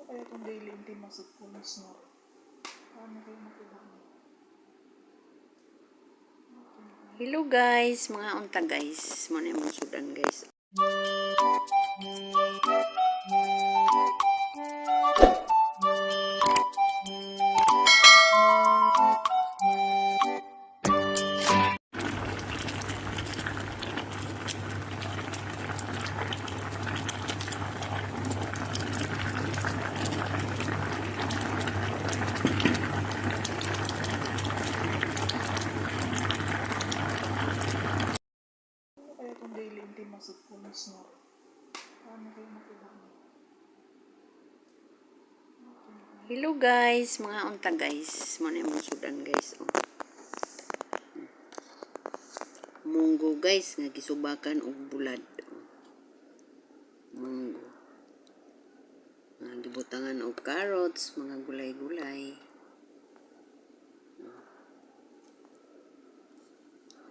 Kaya itong daily intimacy phones na. Paano kayo makuha mo? Hello guys, mga unta guys. Muna yung sudan guys. Kaya itong daily intimacy phones na. Paano kayo makuha mo? Hello guys, mga unta guys. Muna yung sudan guys. Oh. Munggo guys, nga gisubakan og bulad. Oh. Munggo. Nga gibutangan og carrots, mga gulay-gulay. Oh.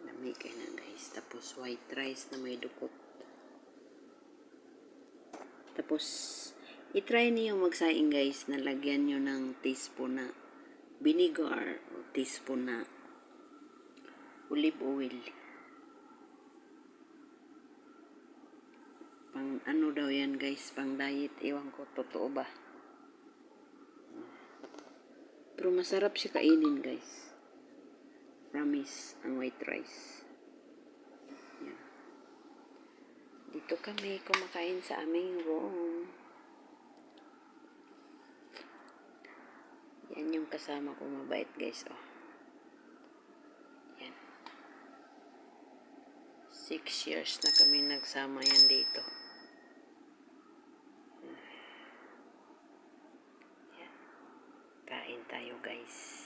Lami kay na guys. Tapos white rice na may dukot. Tapos i-try niyo magsaing guys na lagyan niyo ng teaspoon na vinegar o teaspoon na olive oil. Pang ano daw yan guys, pang diet, ewan ko, totoo ba? Pero masarap siya kainin guys. Promise, ang white rice. Yan. Dito kami kumakain sa aming room. Yan yung kasama ko mabait guys, oh. Yan. 6 years na kami nagsama yan dito. Yan. Kain tayo guys.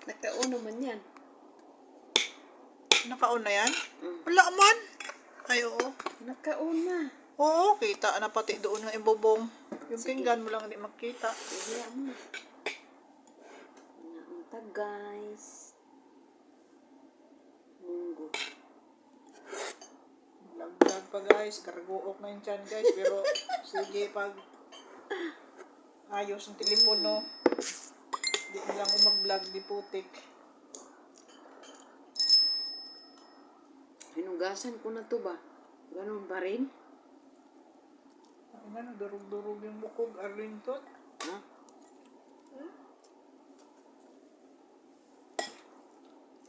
Nagtaon naman yan. Naka-on na yan? Wala man. Ay, oo. Nagkaon na. Oo, kita na pati doon ng ibubong. Yung Sige. pinggan mo lang hindi makita. Sige mo. Naunta guys. Munggo. Vlog pa guys. Karguok na yung chan guys. Pero sige pag ayos ang telepono. Hindi na lang ako mag-vlog di putik. Hinugasan ko na to ba? Ganun pa rin? Ay nga, durug-durug yung bukog. Arlington. Ha?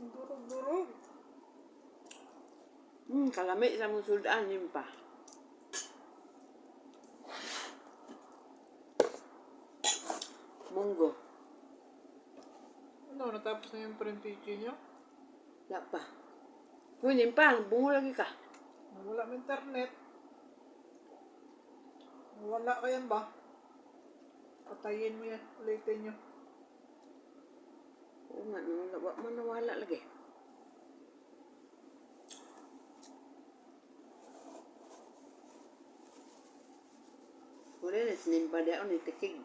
Durug-durug. Kalami sa mong sudan yun pa. Munggo. Ano, natapos na yung presentation niyo? Wala pa. Kunin pa, bungo lagi ka. Wala may internet. Wala ka yan ba? Patayin mo yan. Ulitin nyo. Oo nga, wala man nawala lagi. Wala na, sinimpa di ako ni tikig.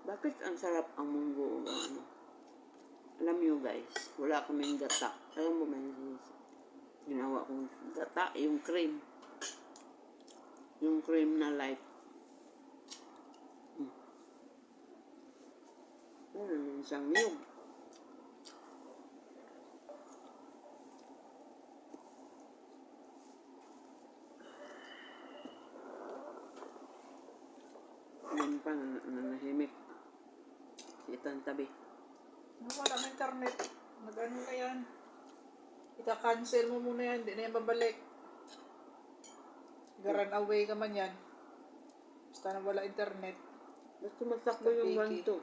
Bakit ang sarap ang munggo? Ano? Alam nyo guys, wala kaming gata. Alam mo may ginawa kong gata, yung cream. Yung cream na light. Ano isang niyog. Yan pa, nanahimik. Itang tabi. Wala may internet. Nag-ano na yan. Ika-cancel mo muna yan. Hindi na yan babalik. Garan away ka man yan. Basta na wala internet. Basta masakto yung Nagpiki. ganito.